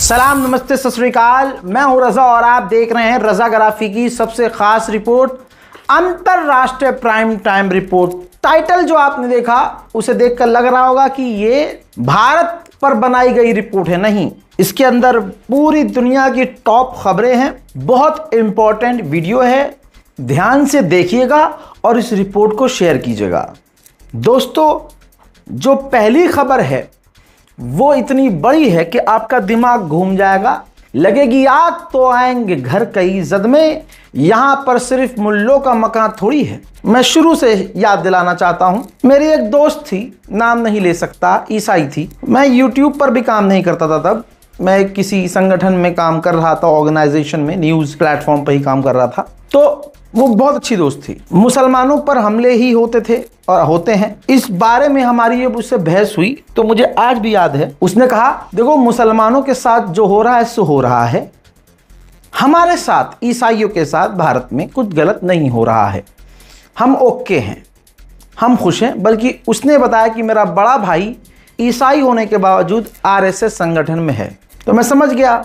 सलाम, नमस्ते, सत श्री अकाल। मैं हूं रजा और आप देख रहे हैं रजाग्राफी की सबसे खास रिपोर्ट, अंतरराष्ट्रीय प्राइम टाइम रिपोर्ट। टाइटल जो आपने देखा उसे देखकर लग रहा होगा कि ये भारत पर बनाई गई रिपोर्ट है। नहीं, इसके अंदर पूरी दुनिया की टॉप खबरें हैं। बहुत इंपॉर्टेंट वीडियो है, ध्यान से देखिएगा और इस रिपोर्ट को शेयर कीजिएगा। दोस्तों, जो पहली खबर है वो इतनी बड़ी है कि आपका दिमाग घूम जाएगा। लगेगी आग तो आएंगे घर कई जद में, यहां पर सिर्फ मुल्लों का मकान थोड़ी है। मैं शुरू से याद दिलाना चाहता हूं, मेरी एक दोस्त थी, नाम नहीं ले सकता, ईसाई थी। मैं यूट्यूब पर भी काम नहीं करता था, तब मैं किसी संगठन में काम कर रहा था, ऑर्गेनाइजेशन में, न्यूज प्लेटफॉर्म पर ही काम कर रहा था। तो वो बहुत अच्छी दोस्त थी। मुसलमानों पर हमले ही होते थे और होते हैं, इस बारे में हमारी जब उससे बहस हुई तो मुझे आज भी याद है, उसने कहा देखो, मुसलमानों के साथ जो हो रहा है सो हो रहा है, हमारे साथ ईसाइयों के साथ भारत में कुछ गलत नहीं हो रहा है, हम ओके हैं, हम खुश हैं। बल्कि उसने बताया कि मेरा बड़ा भाई ईसाई होने के बावजूद आरएसएस संगठन में है। तो मैं समझ गया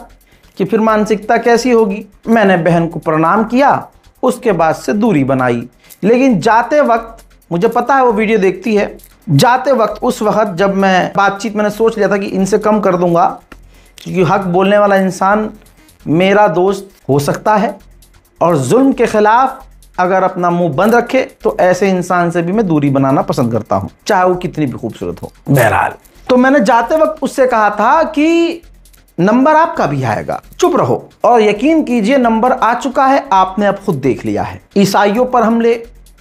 कि फिर मानसिकता कैसी होगी। मैंने बहन को प्रणाम किया, उसके बाद से दूरी बनाई। लेकिन जाते वक्त, मुझे पता है वो वीडियो देखती है, जाते वक्त उस वक्त जब मैं बातचीत, मैंने सोच लिया था कि इनसे कम कर दूंगा, क्योंकि हक बोलने वाला इंसान मेरा दोस्त हो सकता है और जुल्म के खिलाफ अगर अपना मुंह बंद रखे तो ऐसे इंसान से भी मैं दूरी बनाना पसंद करता हूं, चाहे वो कितनी भी खूबसूरत हो। बहरहाल, तो मैंने जाते वक्त उससे कहा था कि नंबर आपका भी आएगा, चुप रहो। और यकीन कीजिए नंबर आ चुका है, आपने अब खुद देख लिया है। ईसाइयों पर हमले,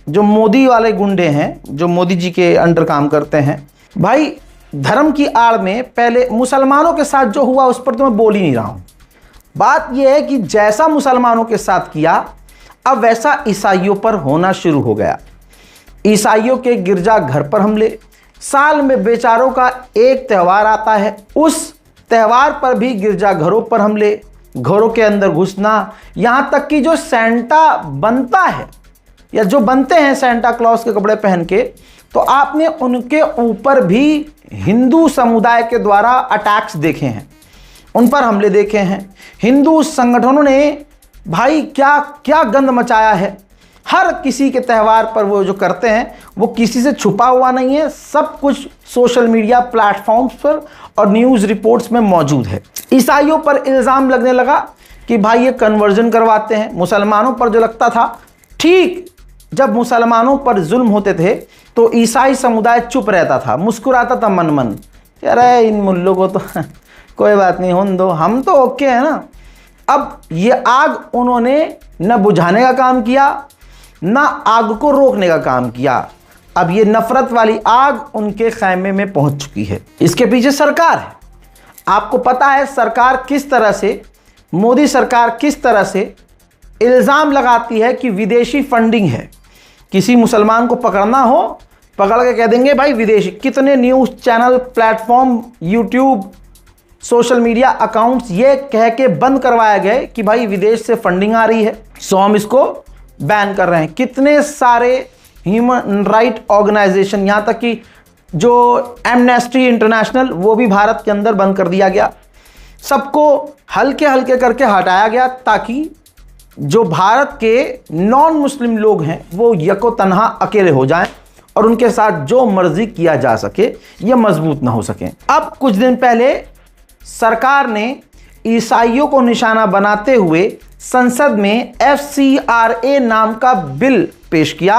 जो मोदी वाले गुंडे हैं, जो मोदी जी के अंडर काम करते हैं, भाई धर्म की आड़ में पहले मुसलमानों के साथ जो हुआ उस पर तो मैं बोल ही नहीं रहा हूं। बात यह है कि जैसा मुसलमानों के साथ किया अब वैसा ईसाइयों पर होना शुरू हो गया। ईसाइयों के गिरजा घर पर हमले, साल में बेचारों का एक त्यौहार आता है, उस त्यौहार पर भी गिरजाघरों पर हमले, घरों के अंदर घुसना, यहां तक कि जो सेंटा बनता है या जो बनते हैं सेंटा क्लॉज के कपड़े पहन के, तो आपने उनके ऊपर भी हिंदू समुदाय के द्वारा अटैक्स देखे हैं, उन पर हमले देखे हैं। हिंदू संगठनों ने भाई क्या क्या गंद मचाया है। हर किसी के त्यौहार पर वो जो करते हैं वो किसी से छुपा हुआ नहीं है, सब कुछ सोशल मीडिया प्लेटफॉर्म्स पर और न्यूज़ रिपोर्ट्स में मौजूद है। ईसाइयों पर इल्ज़ाम लगने लगा कि भाई ये कन्वर्जन करवाते हैं। मुसलमानों पर जो लगता था, ठीक जब मुसलमानों पर जुल्म होते थे तो ईसाई समुदाय चुप रहता था, मुस्कुराता था मन मन, अरे इन मुल्लों को तो कोई बात नहीं, होने दो, हम तो ओके है ना। अब ये आग उन्होंने न बुझाने का काम किया, ना आग को रोकने का काम किया। अब ये नफरत वाली आग उनके खैमे में पहुंच चुकी है। इसके पीछे सरकार है। आपको पता है सरकार किस तरह से, मोदी सरकार किस तरह से इल्ज़ाम लगाती है कि विदेशी फंडिंग है। किसी मुसलमान को पकड़ना हो, पकड़ के कह देंगे भाई विदेशी। कितने news channel, platform, YouTube, social media accounts ये कह के बंद करवाए गए कि भाई विदेश से फंडिंग आ रही है, सो हम इसको बैन कर रहे हैं। कितने सारे ह्यूमन राइट ऑर्गेनाइजेशन, यहाँ तक कि जो एमनेस्टी इंटरनेशनल, वो भी भारत के अंदर बंद कर दिया गया। सबको हल्के हल्के करके हटाया गया ताकि जो भारत के नॉन मुस्लिम लोग हैं वो यको तन्हा अकेले हो जाएं और उनके साथ जो मर्जी किया जा सके, ये मजबूत ना हो सके। अब कुछ दिन पहले सरकार ने ईसाइयों को निशाना बनाते हुए संसद में FCRA नाम का बिल पेश किया।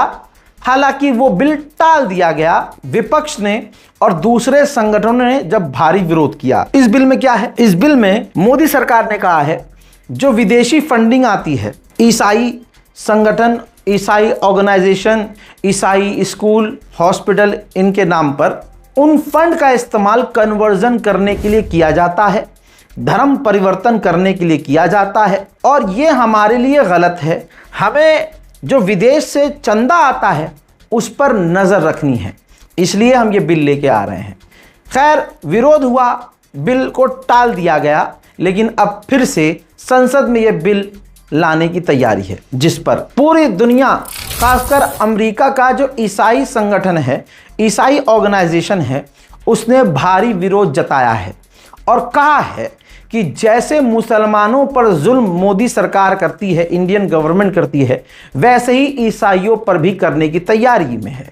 हालांकि वो बिल टाल दिया गया विपक्ष ने और दूसरे संगठनों ने जब भारी विरोध किया। इस बिल में क्या है? इस बिल में मोदी सरकार ने कहा है जो विदेशी फंडिंग आती है, ईसाई संगठन, ईसाई ऑर्गेनाइजेशन, ईसाई स्कूल, हॉस्पिटल, इनके नाम पर उन फंड का इस्तेमाल कन्वर्जन करने के लिए किया जाता है, धर्म परिवर्तन करने के लिए किया जाता है और ये हमारे लिए गलत है। हमें जो विदेश से चंदा आता है उस पर नज़र रखनी है, इसलिए हम ये बिल लेके आ रहे हैं। खैर, विरोध हुआ, बिल को टाल दिया गया, लेकिन अब फिर से संसद में ये बिल लाने की तैयारी है, जिस पर पूरी दुनिया, खासकर अमेरिका का जो ईसाई संगठन है, ईसाई ऑर्गेनाइजेशन है, उसने भारी विरोध जताया है और कहा है कि जैसे मुसलमानों पर जुल्म मोदी सरकार करती है, इंडियन गवर्नमेंट करती है, वैसे ही ईसाइयों पर भी करने की तैयारी में है।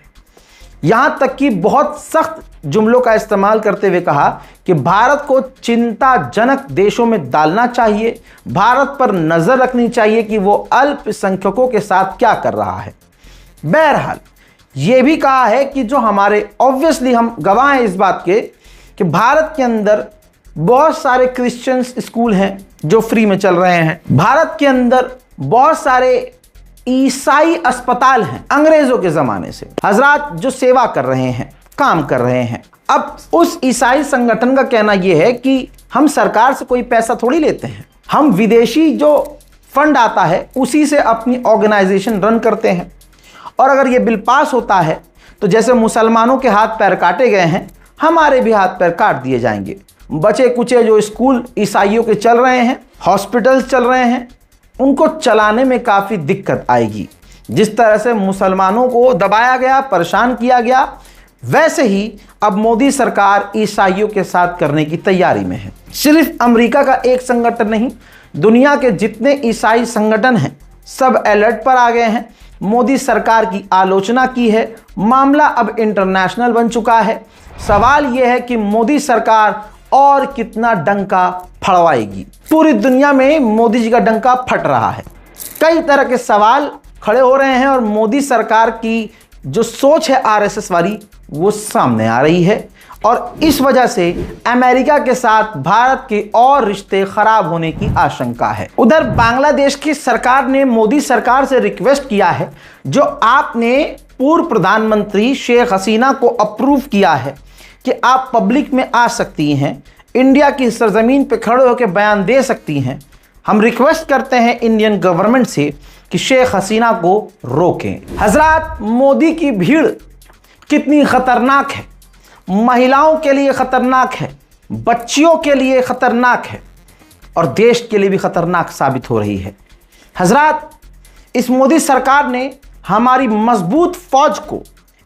यहां तक कि बहुत सख्त जुमलों का इस्तेमाल करते हुए कहा कि भारत को चिंताजनक देशों में डालना चाहिए, भारत पर नजर रखनी चाहिए कि वो अल्पसंख्यकों के साथ क्या कर रहा है। बहरहाल यह भी कहा है कि जो हमारे, ऑब्वियसली हम गवाह हैं इस बात के कि भारत के अंदर बहुत सारे क्रिश्चियन स्कूल हैं जो फ्री में चल रहे हैं, भारत के अंदर बहुत सारे ईसाई अस्पताल हैं अंग्रेजों के जमाने से, हजरात जो सेवा कर रहे हैं, काम कर रहे हैं। अब उस ईसाई संगठन का कहना यह है कि हम सरकार से कोई पैसा थोड़ी लेते हैं, हम विदेशी जो फंड आता है उसी से अपनी ऑर्गेनाइजेशन रन करते हैं। और अगर ये बिल पास होता है तो जैसे मुसलमानों के हाथ पैर काटे गए हैं, हमारे भी हाथ पैर काट दिए जाएंगे। बचे कुचे जो स्कूल ईसाइयों के चल रहे हैं, हॉस्पिटल्स चल रहे हैं, उनको चलाने में काफ़ी दिक्कत आएगी। जिस तरह से मुसलमानों को दबाया गया, परेशान किया गया, वैसे ही अब मोदी सरकार ईसाइयों के साथ करने की तैयारी में है। सिर्फ अमेरिका का एक संगठन नहीं, दुनिया के जितने ईसाई संगठन हैं सब अलर्ट पर आ गए हैं। मोदी सरकार की आलोचना की है, मामला अब इंटरनेशनल बन चुका है। सवाल यह है कि मोदी सरकार और कितना डंका फड़वाएगी। पूरी दुनिया में मोदी जी का डंका फट रहा है, कई तरह के सवाल खड़े हो रहे हैं और मोदी सरकार की जो सोच है आरएसएस वाली वो सामने आ रही है और इस वजह से अमेरिका के साथ भारत के और रिश्ते खराब होने की आशंका है। उधर बांग्लादेश की सरकार ने मोदी सरकार से रिक्वेस्ट किया है, जो आपने पूर्व प्रधानमंत्री शेख हसीना को अप्रूव किया है कि आप पब्लिक में आ सकती हैं, इंडिया की सरजमीन पे खड़े होकर बयान दे सकती हैं। हम रिक्वेस्ट करते हैं इंडियन गवर्नमेंट से कि शेख हसीना को रोकें। हजरात, मोदी की भीड़ कितनी खतरनाक है, महिलाओं के लिए खतरनाक है, बच्चियों के लिए खतरनाक है और देश के लिए भी खतरनाक साबित हो रही है। हजरात, इस मोदी सरकार ने हमारी मजबूत फौज को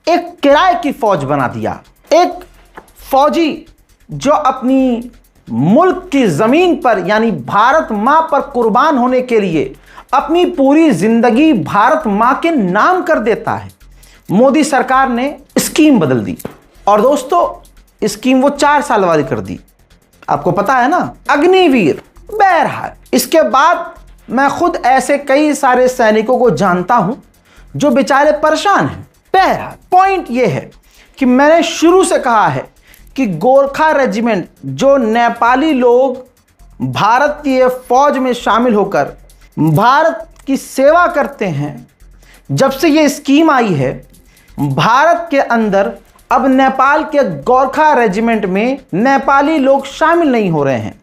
एक किराए की फौज बना दिया। एक फौजी जो अपनी मुल्क की जमीन पर यानी भारत मां पर कुर्बान होने के लिए अपनी पूरी जिंदगी भारत मां के नाम कर देता है। मोदी सरकार ने स्कीम बदल दी और दोस्तों स्कीम वो 4 साल वाली कर दी, आपको पता है ना, अग्निवीर। बहरहाल इसके बाद मैं खुद ऐसे कई सारे सैनिकों को जानता हूं जो बेचारे परेशान हैं। बहरहाल पॉइंट ये है कि मैंने शुरू से कहा है कि गोरखा रेजिमेंट जो नेपाली लोग भारतीय फौज में शामिल होकर भारत की सेवा करते हैं, जब से ये स्कीम आई है भारत के अंदर अब नेपाल के गोरखा रेजिमेंट में नेपाली लोग शामिल नहीं हो रहे हैं।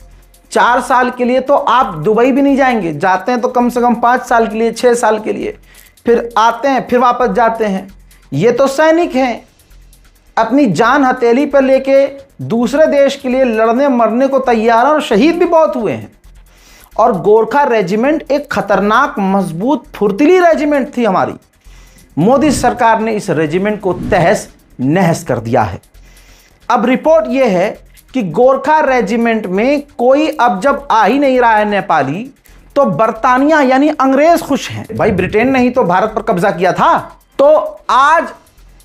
4 साल के लिए तो आप दुबई भी नहीं जाएंगे, जाते हैं तो कम से कम 5 साल के लिए, 6 साल के लिए, फिर आते हैं फिर वापस जाते हैं। ये तो सैनिक हैं, अपनी जान हथेली पर लेके दूसरे देश के लिए लड़ने मरने को तैयार हैं और शहीद भी बहुत हुए हैं। और गोरखा रेजिमेंट एक खतरनाक, मजबूत, फुर्तीली रेजिमेंट थी हमारी। मोदी सरकार ने इस रेजिमेंट को तहस नहस कर दिया है। अब रिपोर्ट यह है कि गोरखा रेजिमेंट में कोई अब जब आ ही नहीं रहा है नेपाली, तो बर्तानिया यानी अंग्रेज खुश हैं। भाई ब्रिटेन ने ही तो भारत पर कब्जा किया था। तो आज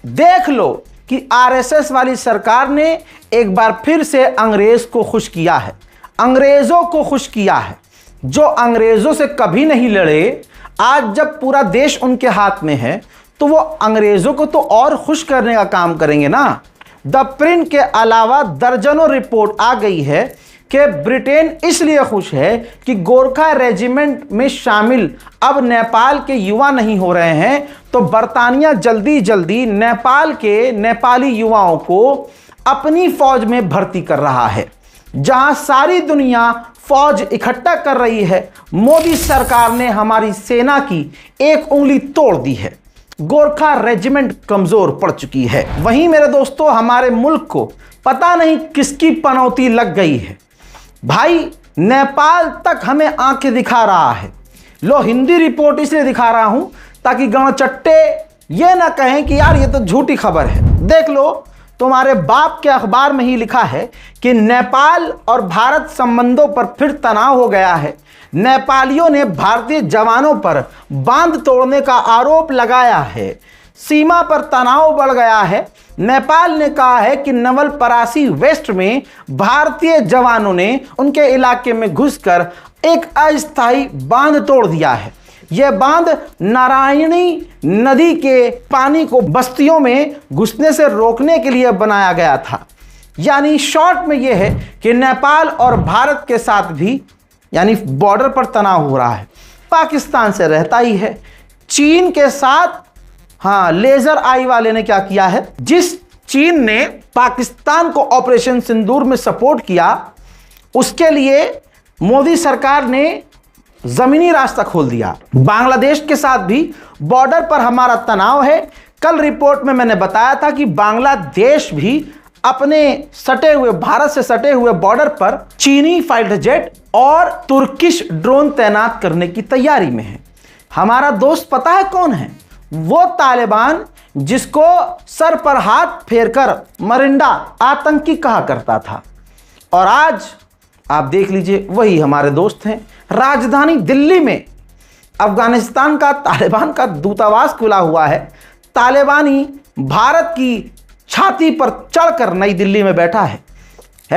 देख लो कि आरएसएस वाली सरकार ने एक बार फिर से अंग्रेज को खुश किया है, अंग्रेजों को खुश किया है। जो अंग्रेजों से कभी नहीं लड़े, आज जब पूरा देश उनके हाथ में है तो वो अंग्रेजों को तो और खुश करने का काम करेंगे ना। द प्रिंट के अलावा दर्जनों रिपोर्ट आ गई है कि ब्रिटेन इसलिए खुश है कि गोरखा रेजिमेंट में शामिल अब नेपाल के युवा नहीं हो रहे हैं, तो बर्तानिया जल्दी जल्दी नेपाल के नेपाली युवाओं को अपनी फौज में भर्ती कर रहा है। जहां सारी दुनिया फौज इकट्ठा कर रही है, मोदी सरकार ने हमारी सेना की एक उंगली तोड़ दी है। गोरखा रेजिमेंट कमजोर पड़ चुकी है। वहीं मेरे दोस्तों, हमारे मुल्क को पता नहीं किसकी पनौती लग गई है। भाई नेपाल तक हमें आंखें दिखा रहा है। लो, हिंदी रिपोर्ट इसलिए दिखा रहा हूं ताकि गणचट्टे ये ना कहें कि यार ये तो झूठी खबर है। देख लो, तुम्हारे बाप के अखबार में ही लिखा है कि नेपाल और भारत संबंधों पर फिर तनाव हो गया है। नेपालियों ने भारतीय जवानों पर बांध तोड़ने का आरोप लगाया है। सीमा पर तनाव बढ़ गया है। नेपाल ने कहा है कि नवलपरासी वेस्ट में भारतीय जवानों ने उनके इलाके में घुसकर एक अस्थायी बांध तोड़ दिया है। यह बांध नारायणी नदी के पानी को बस्तियों में घुसने से रोकने के लिए बनाया गया था। यानी शॉर्ट में यह है कि नेपाल और भारत के साथ भी यानी बॉर्डर पर तनाव हो रहा है। पाकिस्तान से रहता ही है। चीन के साथ लेजर आई वाले ने क्या किया है, जिस चीन ने पाकिस्तान को ऑपरेशन सिंदूर में सपोर्ट किया, उसके लिए मोदी सरकार ने जमीनी रास्ता खोल दिया। बांग्लादेश के साथ भी बॉर्डर पर हमारा तनाव है। कल रिपोर्ट में मैंने बताया था कि बांग्लादेश भी अपने सटे हुए भारत से सटे हुए बॉर्डर पर चीनी फाइटर जेट और तुर्किश ड्रोन तैनात करने की तैयारी में है। हमारा दोस्त पता है कौन है? वो तालिबान जिसको सर पर हाथ फेरकर मरिंडा आतंकी कहा करता था, और आज आप देख लीजिए वही हमारे दोस्त हैं। राजधानी दिल्ली में अफगानिस्तान का तालिबान का दूतावास खुला हुआ है। तालिबानी भारत की छाती पर चढ़कर नई दिल्ली में बैठा है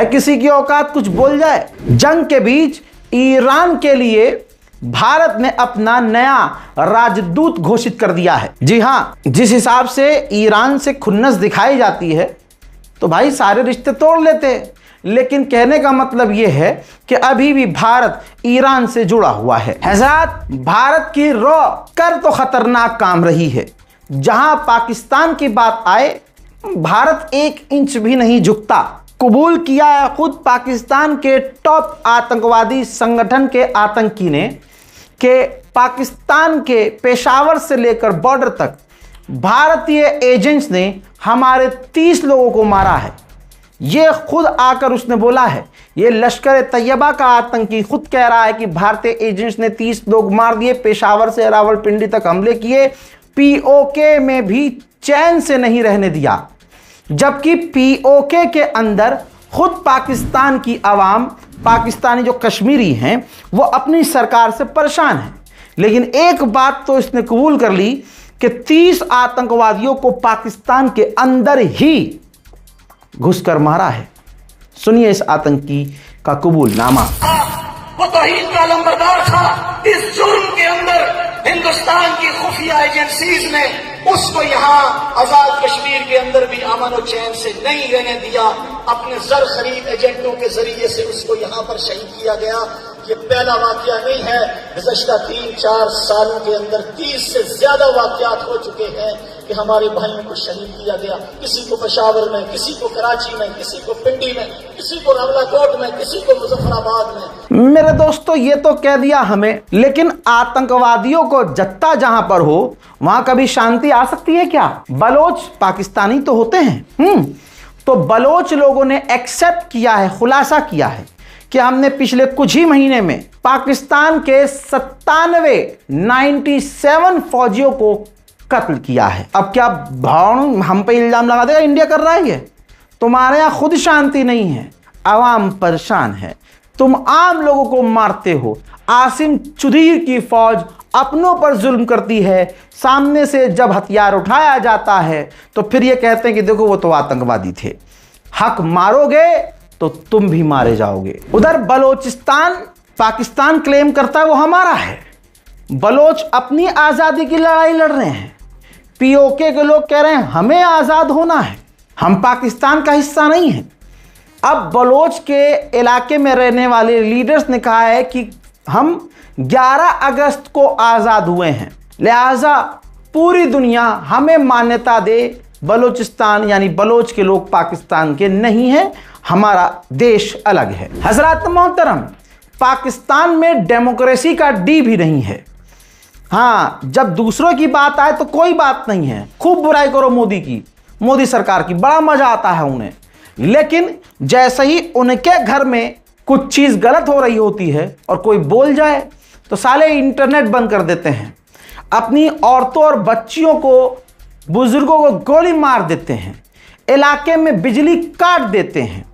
किसी की औकात कुछ बोल जाए। जंग के बीच ईरान के लिए भारत ने अपना नया राजदूत घोषित कर दिया है। जी हां, जिस हिसाब से ईरान से खुन्नस दिखाई जाती है तो भाई सारे रिश्ते तोड़ लेते हैं। लेकिन कहने का मतलब यह है कि अभी भी भारत ईरान से जुड़ा हुआ है। हज़रात, भारत की रॉ कर तो खतरनाक काम रही है। जहां पाकिस्तान की बात आए, भारत 1 इंच भी नहीं झुकता। कबूल किया है खुद पाकिस्तान के टॉप आतंकवादी संगठन के आतंकी ने कि पाकिस्तान के पेशावर से लेकर बॉर्डर तक भारतीय एजेंट्स ने हमारे 30 लोगों को मारा है। ये खुद आकर उसने बोला है। ये लश्कर तैयबा का आतंकी खुद कह रहा है कि भारतीय एजेंट्स ने 30 लोग मार दिए, पेशावर से रावलपिंडी तक हमले किए, पीओके में भी चैन से नहीं रहने दिया। जबकि पीओके के अंदर खुद पाकिस्तान की आवाम, पाकिस्तानी जो कश्मीरी हैं, वो अपनी सरकार से परेशान है। लेकिन एक बात तो इसने कबूल कर ली कि 30 आतंकवादियों को पाकिस्तान के अंदर ही घुसकर मारा है। सुनिए इस आतंकी का कबूलनामा। वो तौहीद का लंबरदार था। इस जुर्म के अंदर हिंदुस्तान की खुफिया एजेंसीज ने उसको यहाँ आजाद कश्मीर के अंदर भी अमन और चैन से नहीं रहने दिया। अपने जर खरीद एजेंटों के जरिए से उसको यहाँ पर शहीद किया गया। ये पहला वाकया नहीं है। गुज़श्ता 3-4 सालों के अंदर 30 से ज्यादा वाकयात हो चुके हैं कि हमारे भाइयों को शहीद किया गया। किसी को पेशावर में, किसी को कराची में, किसी को पिंडी में, किसी को रावलाकोट में, किसी को मुजफ्फराबाद में। मेरे दोस्तों, ये तो कह दिया हमें, लेकिन आतंकवादियों को जत्ता जहां पर हो वहां कभी शांति आ सकती है क्या? बलोच पाकिस्तानी तो होते हैं। तो बलोच लोगों ने एक्सेप्ट किया है, खुलासा किया है कि हमने पिछले कुछ ही महीने में पाकिस्तान के 97 फौजियों को कत्ल किया है। अब क्या भावना हम पे इल्जाम लगा देगा इंडिया कर रहा है? ये तुम्हारे यहां खुद शांति नहीं है, आवाम परेशान है, तुम आम लोगों को मारते हो। आसिम चुदीर की फौज अपनों पर जुल्म करती है। सामने से जब हथियार उठाया जाता है तो फिर ये कहते हैं कि देखो वो तो आतंकवादी थे। हक मारोगे तो तुम भी मारे जाओगे। उधर बलोचिस्तान पाकिस्तान क्लेम करता है वो हमारा है। बलोच अपनी आज़ादी की लड़ाई लड़ रहे हैं। पीओके के लोग कह रहे हैं हमें आज़ाद होना है, हम पाकिस्तान का हिस्सा नहीं है। अब बलोच के इलाके में रहने वाले लीडर्स ने कहा है कि हम 11 अगस्त को आज़ाद हुए हैं, लिहाजा पूरी दुनिया हमें मान्यता दे। बलोचिस्तान यानी बलोच के लोग पाकिस्तान के नहीं हैं, हमारा देश अलग है। हजरत मोहतरम, पाकिस्तान में डेमोक्रेसी का डी भी नहीं है। हाँ, जब दूसरों की बात आए तो कोई बात नहीं है, खूब बुराई करो मोदी की, मोदी सरकार की, बड़ा मजा आता है उन्हें। लेकिन जैसे ही उनके घर में कुछ चीज गलत हो रही होती है और कोई बोल जाए तो साले इंटरनेट बंद कर देते हैं, अपनी औरतों और बच्चियों को, बुजुर्गों को गोली मार देते हैं। इलाके में बिजली काट देते हैं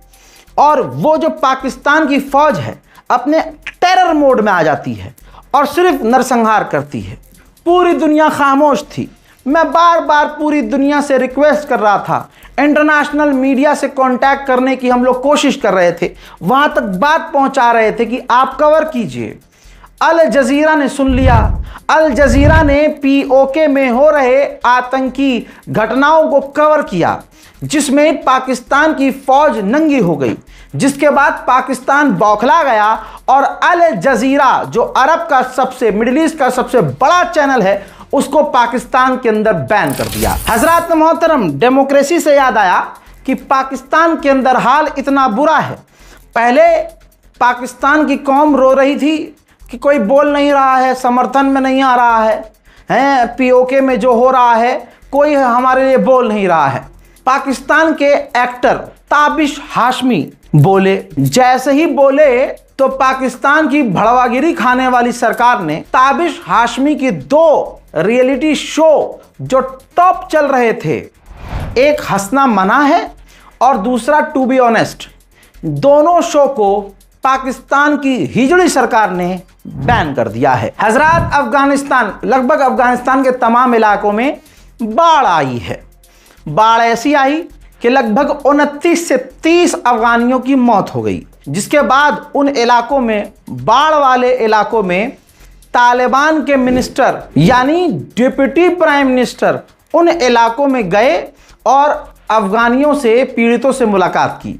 और वो जो पाकिस्तान की फौज है अपने टेरर मोड में आ जाती है और सिर्फ नरसंहार करती है। पूरी दुनिया खामोश थी। मैं बार बार पूरी दुनिया से रिक्वेस्ट कर रहा था, इंटरनेशनल मीडिया से कांटेक्ट करने की हम लोग कोशिश कर रहे थे, वहां तक बात पहुंचा रहे थे कि आप कवर कीजिए। अल जजीरा ने सुन लिया। अल जजीरा ने पीओके में हो रहे आतंकी घटनाओं को कवर किया जिसमें पाकिस्तान की फौज नंगी हो गई, जिसके बाद पाकिस्तान बौखला गया और अल जजीरा जो अरब का सबसे मिडिल ईस्ट का सबसे बड़ा चैनल है उसको पाकिस्तान के अंदर बैन कर दिया। हजरात मोहतरम, डेमोक्रेसी से याद आया कि पाकिस्तान के अंदर हाल इतना बुरा है। पहले पाकिस्तान की कौम रो रही थी कि कोई बोल नहीं रहा है, समर्थन में नहीं आ रहा है, पीओके में जो हो रहा है कोई हमारे लिए बोल नहीं रहा है। पाकिस्तान के एक्टर ताबिश हाशमी बोले। जैसे ही बोले तो पाकिस्तान की भड़वागिरी खाने वाली सरकार ने ताबिश हाशमी की 2 रियलिटी शो जो टॉप चल रहे थे, एक हंसना मना है और दूसरा टू बी ऑनेस्ट, दोनों शो को पाकिस्तान की हिजड़ी सरकार ने बैन कर दिया है। हजरात, अफगानिस्तान, लगभग अफगानिस्तान के तमाम इलाकों में बाढ़ आई है। बाढ़ ऐसी आई कि लगभग 29 से 30 अफगानियों की मौत हो गई, जिसके बाद उन इलाकों में, बाढ़ वाले इलाकों में तालिबान के मिनिस्टर यानी डिप्टी प्राइम मिनिस्टर उन इलाकों में गए और अफगानियों से, पीड़ितों से मुलाकात की।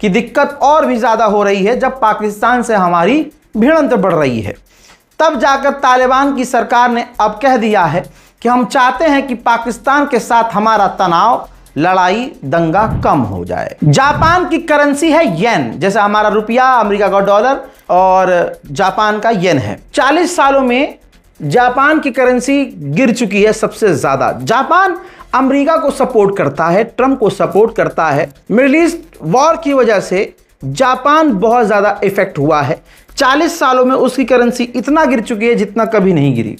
कि दिक्कत और भी ज़्यादा हो रही है जब पाकिस्तान से हमारी भिड़ंत बढ़ रही है। तब जाकर तालिबान की सरकार ने अब कह दिया है कि हम चाहते हैं कि पाकिस्तान के साथ हमारा तनाव, लड़ाई, दंगा कम हो जाए। जापान की करेंसी है येन, जैसे हमारा रुपया, अमेरिका का डॉलर और जापान का येन है। 40 सालों में जापान की करेंसी गिर चुकी है सबसे ज़्यादा। जापान अमेरिका को सपोर्ट करता है, ट्रंप को सपोर्ट करता है। मिडिल ईस्ट वॉर की वजह से जापान बहुत ज़्यादा इफेक्ट हुआ है। 40 सालों में उसकी करेंसी इतना गिर चुकी है जितना कभी नहीं गिरी।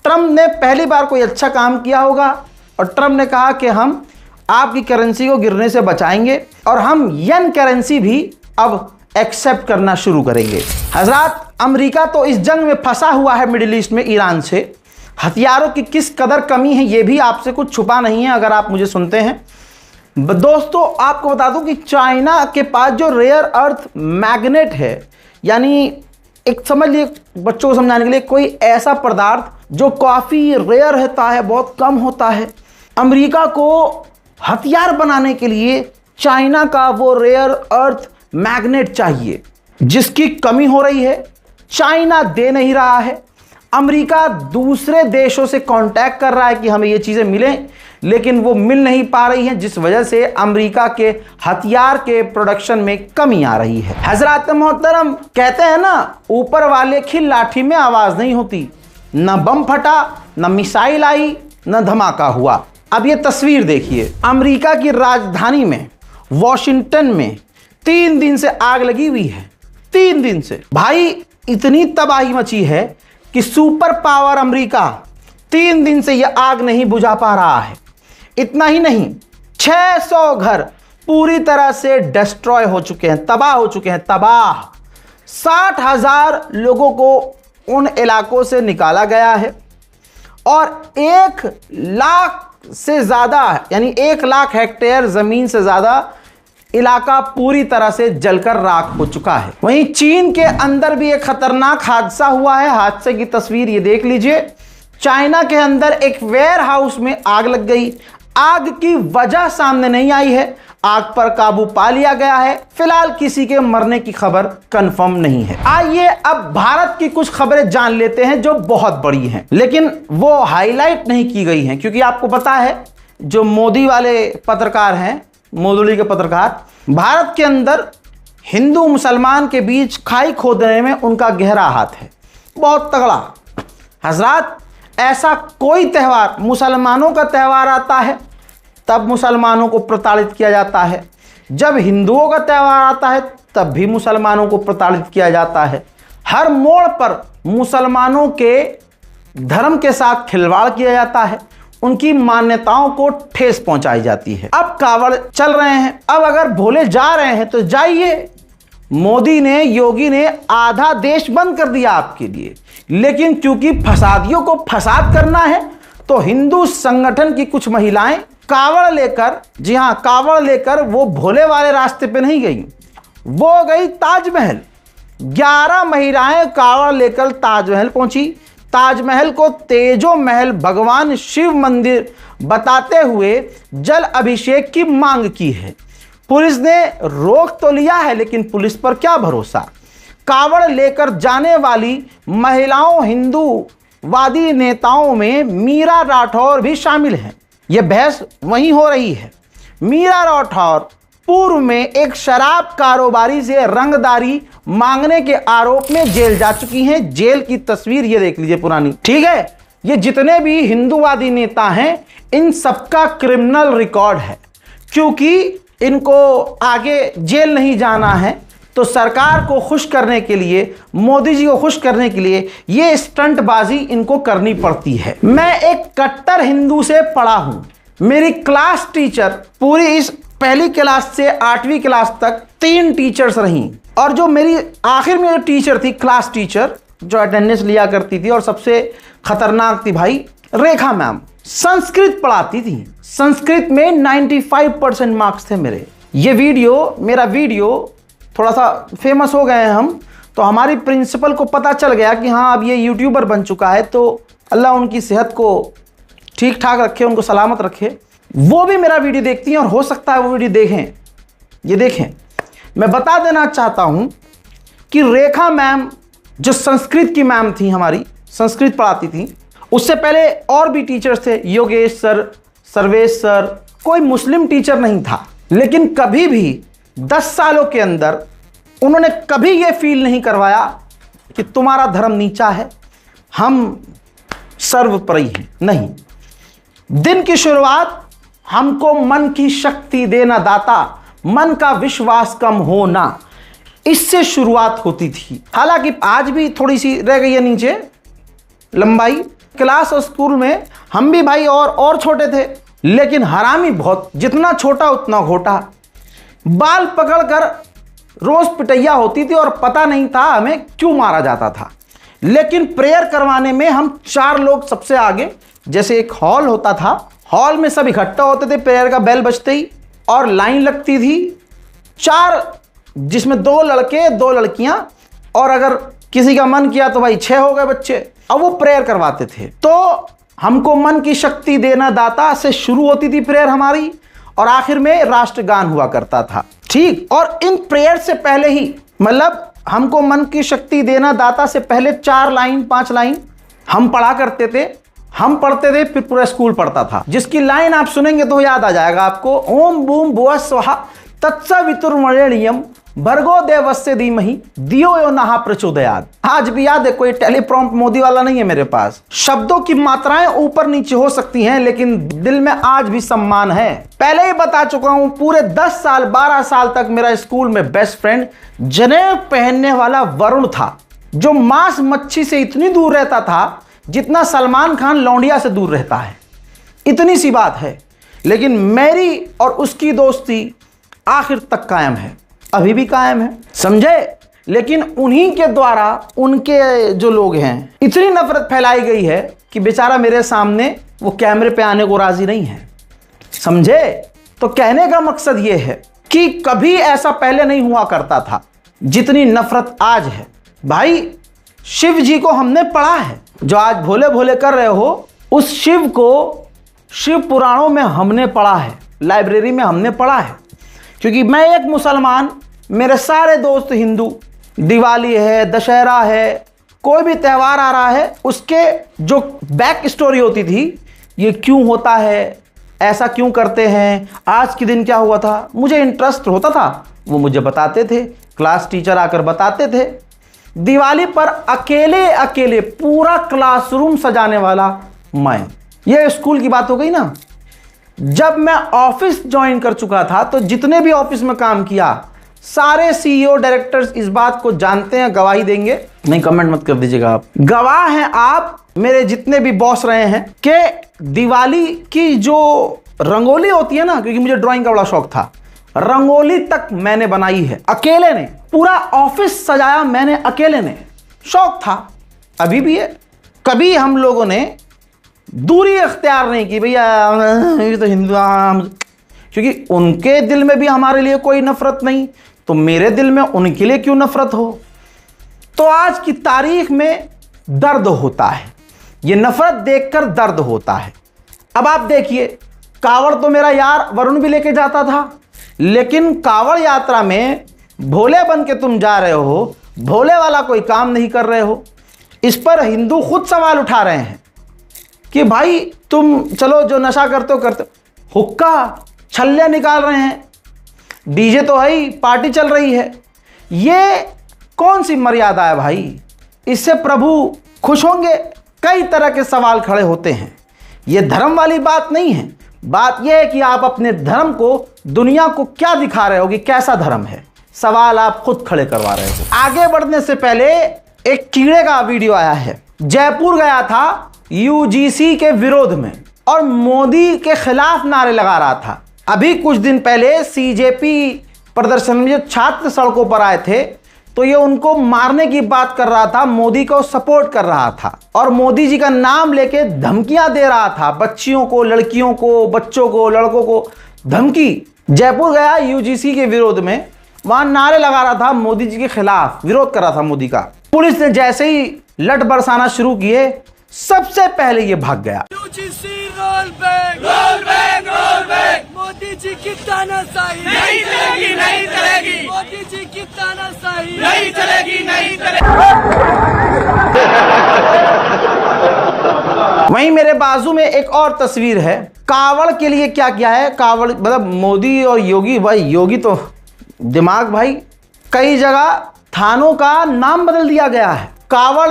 ट्रंप ने पहली बार कोई अच्छा काम किया होगा और ट्रंप ने कहा कि हम आपकी करेंसी को गिरने से बचाएंगे और हम येन करेंसी भी अब एक्सेप्ट करना शुरू करेंगे। हजरात, अमेरिका तो इस जंग में फंसा हुआ है मिडिल ईस्ट में ईरान से। हथियारों की किस कदर कमी है ये भी आपसे कुछ छुपा नहीं है अगर आप मुझे सुनते हैं। दोस्तों, आपको बता दूं कि चाइना के पास जो रेयर अर्थ मैग्नेट है, यानी एक समझ लिए बच्चों को समझाने के लिए, कोई ऐसा पदार्थ जो काफ़ी रेयर होता है, बहुत कम होता है। अमेरिका को हथियार बनाने के लिए चाइना का वो रेयर अर्थ मैग्नेट चाहिए, जिसकी कमी हो रही है। चाइना दे नहीं रहा है। अमेरिका दूसरे देशों से कांटेक्ट कर रहा है कि हमें ये चीज़ें मिलें, लेकिन वो मिल नहीं पा रही हैं, जिस वजह से अमेरिका के हथियार के प्रोडक्शन में कमी आ रही है। हजरात मोहतरम, कहते हैं ना, ऊपर वाले की लाठी में आवाज़ नहीं होती। न बम फटा, न मिसाइल आई, न धमाका हुआ। अब ये तस्वीर देखिए, अमेरिका की राजधानी में वॉशिंगटन में 3 दिन से आग लगी हुई है। 3 दिन से भाई इतनी तबाही मची है कि सुपर पावर अमेरिका 3 दिन से यह आग नहीं बुझा पा रहा है। इतना ही नहीं, 600 घर पूरी तरह से डिस्ट्रॉय हो चुके हैं, तबाह हो चुके हैं, तबाह। 60,000 लोगों को उन इलाकों से निकाला गया है और 1 लाख से ज़्यादा, यानी 1 लाख हेक्टेयर ज़मीन से ज़्यादा इलाका पूरी तरह से जलकर राख हो चुका है। वहीं चीन के अंदर भी एक खतरनाक हादसा हुआ है। हादसे की तस्वीर ये देख लीजिए। चाइना के अंदर एक वेयर हाउस में आग लग गई। आग की वजह सामने नहीं आई है, आग पर काबू पा लिया गया है। फिलहाल किसी के मरने की खबर कंफर्म नहीं है। आइए अब भारत की कुछ खबरें जान लेते हैं जो बहुत बड़ी हैं, लेकिन वो हाईलाइट नहीं की गई हैं, क्योंकि आपको पता है जो मोदी वाले पत्रकार हैं, मोदुली के पत्रकार, भारत के अंदर हिंदू मुसलमान के बीच खाई खोदने में उनका गहरा हाथ है। बहुत तगड़ा। हजरात, ऐसा कोई त्यौहार, मुसलमानों का त्यौहार आता है तब मुसलमानों को प्रताड़ित किया जाता है, जब हिंदुओं का त्यौहार आता है तब भी मुसलमानों को प्रताड़ित किया जाता है। हर मोड़ पर मुसलमानों के धर्म के साथ खिलवाड़ किया जाता है, उनकी मान्यताओं को ठेस पहुंचाई जाती है। अब कावड़ चल रहे हैं, अब अगर भोले जा रहे हैं तो जाइए। मोदी ने, योगी ने आधा देश बंद कर दिया आपके लिए, लेकिन क्योंकि फसादियों को फसाद करना है तो हिंदू संगठन की कुछ महिलाएं कावड़ लेकर, जी हां, कावड़ लेकर वो भोले वाले रास्ते पे नहीं गई, वो गई ताजमहल। 11 महिलाएं कावड़ लेकर ताजमहल पहुंची। ताजमहल को तेजो महल भगवान शिव मंदिर बताते हुए जल अभिषेक की मांग की है। पुलिस ने रोक तो लिया है, लेकिन पुलिस पर क्या भरोसा। कावड़ लेकर जाने वाली महिलाओं हिंदूवादी नेताओं में मीरा राठौर भी शामिल हैं। यह बहस वहीं हो रही है। मीरा राठौर पूर्व में एक शराब कारोबारी से रंगदारी मांगने के आरोप में जेल जा चुकी हैं। जेल की तस्वीर ये देख लीजिए पुरानी, ठीक है। ये जितने भी हिंदूवादी नेता हैं, इन सबका क्रिमिनल रिकॉर्ड है। क्योंकि इनको आगे जेल नहीं जाना है तो सरकार को खुश करने के लिए, मोदी जी को खुश करने के लिए ये स्टंटबाजी इनको करनी पड़ती है। मैं एक कट्टर हिंदू से पढ़ा हूं। मेरी क्लास टीचर पूरी इस पहली क्लास से 8वीं क्लास तक 3 टीचर्स रहीं, और जो मेरी आखिर में जो टीचर थी, क्लास टीचर जो अटेंडेंस लिया करती थी और सबसे खतरनाक थी भाई, रेखा मैम, संस्कृत पढ़ाती थी। संस्कृत में 95% मार्क्स थे मेरे। ये वीडियो, मेरा वीडियो थोड़ा सा फेमस हो गए हम, तो हमारी प्रिंसिपल को पता चल गया कि हाँ अब ये यूट्यूबर बन चुका है, तो अल्लाह उनकी सेहत को ठीक ठाक रखे, उनको सलामत रखे। वो भी मेरा वीडियो देखती हैं और हो सकता है वो वीडियो देखें। ये देखें, मैं बता देना चाहता हूं कि रेखा मैम जो संस्कृत की मैम थी, हमारी संस्कृत पढ़ाती थी, उससे पहले और भी टीचर्स थे, योगेश सर, सर्वेश सर, कोई मुस्लिम टीचर नहीं था। लेकिन कभी भी 10 सालों के अंदर उन्होंने कभी ये फील नहीं करवाया कि तुम्हारा धर्म नीचा है, हम सर्वोपरि हैं। नहीं, दिन की शुरुआत हमको मन की शक्ति देना दाता, मन का विश्वास कम होना, इससे शुरुआत होती थी। हालांकि आज भी थोड़ी सी रह गई है नीचे लंबाई। क्लास और स्कूल में हम भी भाई और छोटे थे, लेकिन हरामी बहुत, जितना छोटा उतना घोटा। बाल पकड़कर रोज पिटैया होती थी और पता नहीं था हमें क्यों मारा जाता था। लेकिन प्रेयर करवाने में हम 4 लोग सबसे आगे, जैसे एक हॉल होता था, हॉल में सब इकट्ठा होते थे प्रेयर का बेल बजते ही, और लाइन लगती थी 4, जिसमें 2 लड़के 2 लड़कियां, और अगर किसी का मन किया तो भाई 6 हो गए बच्चे। अब वो प्रेयर करवाते थे। तो हमको मन की शक्ति देना दाता से शुरू होती थी प्रेयर हमारी, और आखिर में राष्ट्रगान हुआ करता था, ठीक। और इन प्रेयर से पहले ही, मतलब हमको मन की शक्ति देना दाता से पहले 4 लाइन 5 लाइन हम पढ़ा करते थे। हम पढ़ते थे, फिर पूरा स्कूल पढ़ता था। जिसकी लाइन आप सुनेंगे तो याद आ जाएगा आपको, ओम बूम भुवः स्वः तत्सवितुर्वरेण्यम भर्गो देवस्य धीमहि धियो यो नः प्रचोदयात्। आज भी याद है, कोई टेलीप्रॉम्प्ट मोदी वाला नहीं है मेरे पास। शब्दों की मात्राएं ऊपर नीचे हो सकती हैं, लेकिन दिल में आज भी सम्मान है। पहले ही बता चुका हूं, पूरे 10 साल 12 साल तक मेरा स्कूल में बेस्ट फ्रेंड जनेब पहनने वाला वरुण था, जो मांस मच्छी से इतनी दूर रहता था जितना सलमान खान लौंडिया से दूर रहता है। इतनी सी बात है, लेकिन मेरी और उसकी दोस्ती आखिर तक कायम है, अभी भी कायम है, समझे। लेकिन उन्हीं के द्वारा, उनके जो लोग हैं, इतनी नफरत फैलाई गई है कि बेचारा मेरे सामने वो कैमरे पे आने को राजी नहीं है, समझे। तो कहने का मकसद ये है कि कभी ऐसा पहले नहीं हुआ करता था जितनी नफरत आज है। भाई शिव जी को हमने पढ़ा है, जो आज भोले भोले कर रहे हो, उस शिव को शिव पुराणों में हमने पढ़ा है, लाइब्रेरी में हमने पढ़ा है। क्योंकि मैं एक मुसलमान, मेरे सारे दोस्त हिंदू, दिवाली है, दशहरा है, कोई भी त्यौहार आ रहा है, उसके जो बैक स्टोरी होती थी, ये क्यों होता है, ऐसा क्यों करते हैं, आज के दिन क्या हुआ था, मुझे इंटरेस्ट होता था, वो मुझे बताते थे, क्लास टीचर आकर बताते थे। दिवाली पर अकेले अकेले पूरा क्लासरूम सजाने वाला मैं। ये स्कूल की बात हो गई ना। जब मैं ऑफिस ज्वाइन कर चुका था तो जितने भी ऑफिस में काम किया सारे सीईओ डायरेक्टर्स इस बात को जानते हैं, गवाही देंगे, नहीं कमेंट मत कर दीजिएगा आप, गवाह हैं आप मेरे जितने भी बॉस रहे हैं कि दिवाली की जो रंगोली होती है ना, क्योंकि मुझे ड्राइंग का बड़ा शौक था, रंगोली तक मैंने बनाई है अकेले ने। पूरा ऑफिस सजाया मैंने अकेले ने, शौक था, अभी भी है। कभी हम लोगों ने दूरी इख्तियार नहीं की, भैया ये तो हिंदू, क्योंकि उनके दिल में भी हमारे लिए कोई नफरत नहीं, तो मेरे दिल में उनके लिए क्यों नफरत हो। तो आज की तारीख में दर्द होता है, ये नफरत देखकर दर्द होता है। अब आप देखिए, कावड़ तो मेरा यार वरुण भी लेके जाता था, लेकिन कावड़ यात्रा में भोले बन के तुम जा रहे हो, भोले वाला कोई काम नहीं कर रहे हो। इस पर हिंदू खुद सवाल उठा रहे हैं कि भाई तुम चलो जो नशा करते हो, हुक्का छल्ले निकाल रहे हैं, डीजे तो है ही, पार्टी चल रही है, ये कौन सी मर्यादा है भाई? इससे प्रभु खुश होंगे? कई तरह के सवाल खड़े होते हैं। ये धर्म वाली बात नहीं है, बात यह है कि आप अपने धर्म को दुनिया को क्या दिखा रहे हो कि कैसा धर्म है, सवाल आप खुद खड़े करवा रहे हो। आगे बढ़ने से पहले एक कीड़े का वीडियो आया है। जयपुर गया था यूजीसी के विरोध में और मोदी के खिलाफ नारे लगा रहा था। अभी कुछ दिन पहले सीजेपी प्रदर्शन में जो छात्र सड़कों पर आए थे तो ये उनको मारने की बात कर रहा था, मोदी को सपोर्ट कर रहा था और मोदी जी का नाम लेके धमकियां दे रहा था, बच्चियों को, लड़कियों को, बच्चों को, लड़कों को धमकी। जयपुर गया यूजीसी के विरोध में, वहां नारे लगा रहा था मोदी जी के खिलाफ, विरोध कर रहा था मोदी का। पुलिस ने जैसे ही लठ बरसाना शुरू किए, सबसे पहले ये भाग गया। Roll back, roll back, roll back. Modi ji की तानाशाही नहीं चलेगी, नहीं चलेगी। मोदी जी की तानाशाही नहीं चलेगी, नहीं चलेगी। वहीं मेरे बाजू में एक और तस्वीर है। कावड़ के लिए क्या किया है कावड़, मतलब मोदी और योगी, भाई योगी तो दिमाग भाई। कई जगह थानों का नाम बदल दिया गया है, कावड़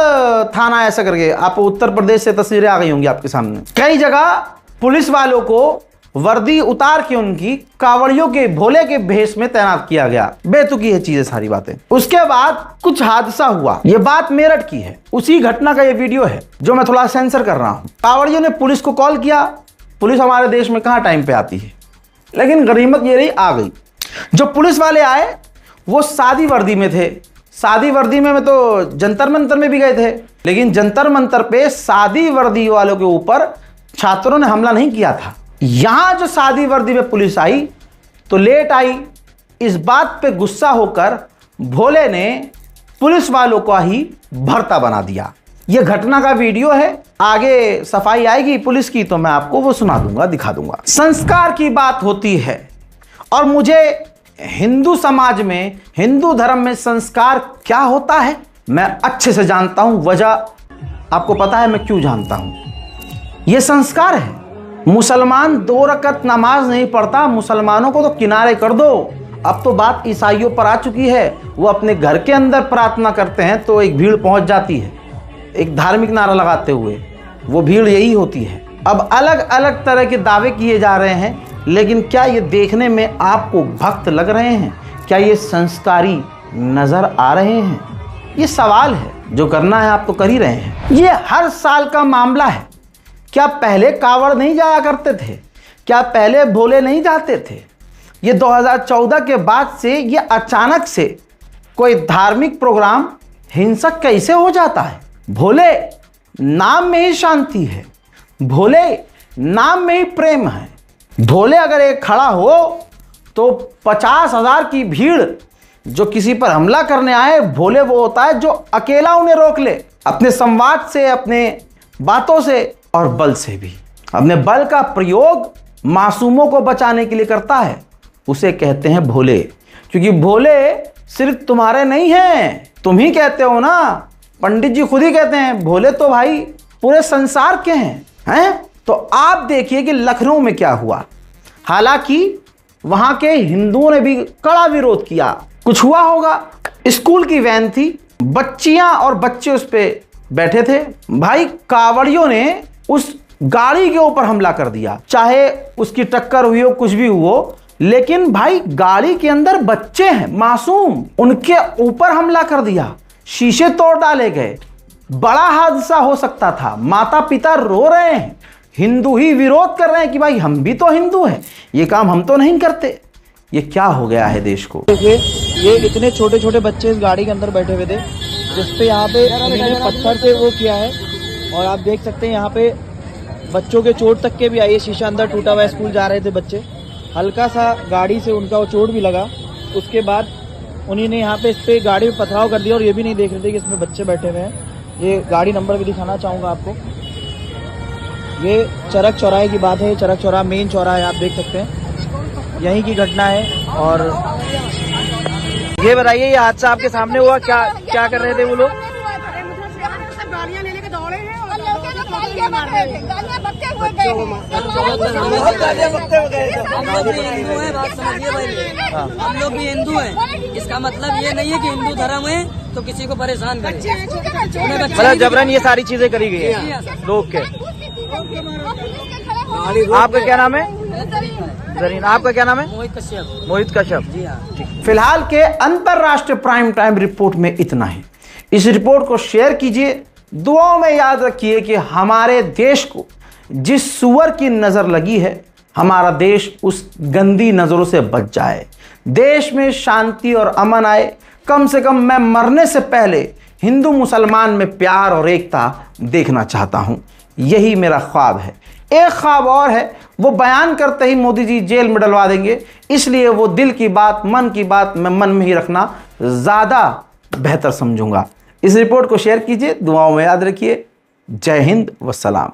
थाना ऐसा करके। आप उत्तर प्रदेश से तस्वीरें आ गई होंगी आपके सामने। कई जगह पुलिस वालों को वर्दी उतार के उनकी कावड़ियों के, भोले के भेष में तैनात किया गया। बेतुकी है चीजें, सारी बातें। उसके बाद कुछ हादसा हुआ, ये बात मेरठ की है, उसी घटना का ये वीडियो है जो मैं थोड़ा सेंसर कर रहा हूं। कावड़ियों ने पुलिस को कॉल किया, पुलिस हमारे देश में कहां टाइम पे आती है, लेकिन गनीमत ये रही आ गई। जो पुलिस वाले आए वो सादी वर्दी में थे। सादी वर्दी में तो जंतर मंतर में भी गए थे, लेकिन जंतर मंतर पे सादी वर्दी वालों के ऊपर छात्रों ने हमला नहीं किया था। यहां जो सादी वर्दी में पुलिस आई तो लेट आई। इस बात पे गुस्सा होकर भोले ने पुलिस वालों को ही भर्ता बना दिया। यह घटना का वीडियो है, आगे सफाई आएगी पुलिस की तो मैं आपको वो सुना दूंगा, दिखा दूंगा। संस्कार की बात होती है और मुझे हिंदू समाज में, हिंदू धर्म में संस्कार क्या होता है मैं अच्छे से जानता हूं। वजह आपको पता है मैं क्यों जानता हूं। यह संस्कार है। मुसलमान 2 रकत नमाज नहीं पढ़ता, मुसलमानों को तो किनारे कर दो। अब तो बात ईसाइयों पर आ चुकी है, वो अपने घर के अंदर प्रार्थना करते हैं तो एक भीड़ पहुंच जाती है एक धार्मिक नारा लगाते हुए, वो भीड़ यही होती है। अब अलग अलग तरह के दावे किए जा रहे हैं, लेकिन क्या ये देखने में आपको भक्त लग रहे हैं? क्या ये संस्कारी नजर आ रहे हैं? ये सवाल है, जो करना है आप तो कर ही रहे हैं। ये हर साल का मामला है। क्या पहले कावड़ नहीं जाया करते थे? क्या पहले भोले नहीं जाते थे? ये 2014 के बाद से ये अचानक से कोई धार्मिक प्रोग्राम हिंसक कैसे हो जाता है? भोले नाम में ही शांति है, भोले नाम में ही प्रेम है। भोले अगर एक खड़ा हो तो 50,000 की भीड़ जो किसी पर हमला करने आए, भोले वो होता है जो अकेला उन्हें रोक ले, अपने संवाद से, अपने बातों से और बल से भी। अपने बल का प्रयोग मासूमों को बचाने के लिए करता है, उसे कहते हैं भोले। क्योंकि भोले सिर्फ तुम्हारे नहीं हैं, तुम ही कहते हो ना, पंडित जी खुद ही कहते हैं भोले तो भाई पूरे संसार के हैं। तो आप देखिए कि लखनऊ में क्या हुआ। हालांकि वहां के हिंदुओं ने भी कड़ा विरोध किया। कुछ हुआ होगा, स्कूल की वैन थी, बच्चियां और बच्चे उस पे बैठे थे। भाई कावड़ियों ने उस गाड़ी के ऊपर हमला कर दिया, चाहे उसकी टक्कर हुई हो, कुछ भी हुआ, लेकिन भाई गाड़ी के अंदर बच्चे हैं मासूम, उनके ऊपर हमला कर दिया, शीशे तोड़ डाले गए, बड़ा हादसा हो सकता था। माता पिता रो रहे हैं, हिंदू ही विरोध कर रहे हैं कि भाई हम भी तो हिंदू हैं, ये काम हम तो नहीं करते। ये क्या हो गया है देश को? देखिए ये इतने छोटे छोटे बच्चे इस गाड़ी के अंदर बैठे हुए थे, जिसपे यहाँ पे उन्होंने पत्थर से वो किया है, और आप देख सकते हैं यहाँ पे बच्चों के चोट तक के भी आई है, शीशा अंदर टूटा हुआ है। स्कूल जा रहे थे बच्चे, हल्का सा गाड़ी से उनका वो चोट भी लगा। उसके बाद उन्हीं ने यहाँ पे इस पे गाड़ी में पथराव कर दिया, और ये भी नहीं देख रहे थे कि इसमें बच्चे बैठे हुए हैं। ये गाड़ी नंबर भी दिखाना चाहूँगा आपको। ये चरक चौराहे की बात है, चरक चौराहा मेन चौराहा है, आप देख सकते हैं, यहीं की घटना है। और ये बताइए, ये हादसा आपके सामने हुआ, क्या कर रहे थे वो लोग? गाड़ियाँ लेने के दौड़े हैं और गालियाँ बक रहे थे, गालियाँ बकते हुए गए हैं। हम लोग भी हिंदू हैं, इसका मतलब ये नहीं है कि हिंदू धर्म है तो किसी को परेशान करें। मतलब जबरन ये सारी चीजें करी गई है लोग के। आपका क्या नाम है? जरीन। आपका क्या नाम है? मोहित कश्यप। मोहित कश्यप। जी हाँ। फिलहाल के अंतरराष्ट्रीय प्राइम टाइम रिपोर्ट में इतना ही। इस रिपोर्ट को शेयर कीजिए, दुआओं में याद रखिए कि हमारे देश को जिस सुअर की नजर लगी है, हमारा देश उस गंदी नजरों से बच जाए, देश में शांति और अमन आए। कम से कम मैं मरने से पहले हिंदू मुसलमान में प्यार और एकता देखना चाहता हूं, यही मेरा ख्वाब है। एक ख्वाब और है, वो बयान करते ही मोदी जी जेल में डलवा देंगे, इसलिए वो दिल की बात, मन की बात मैं मन में ही रखना ज़्यादा बेहतर समझूंगा। इस रिपोर्ट को शेयर कीजिए, दुआओं में याद रखिए। जय हिंद व सलाम।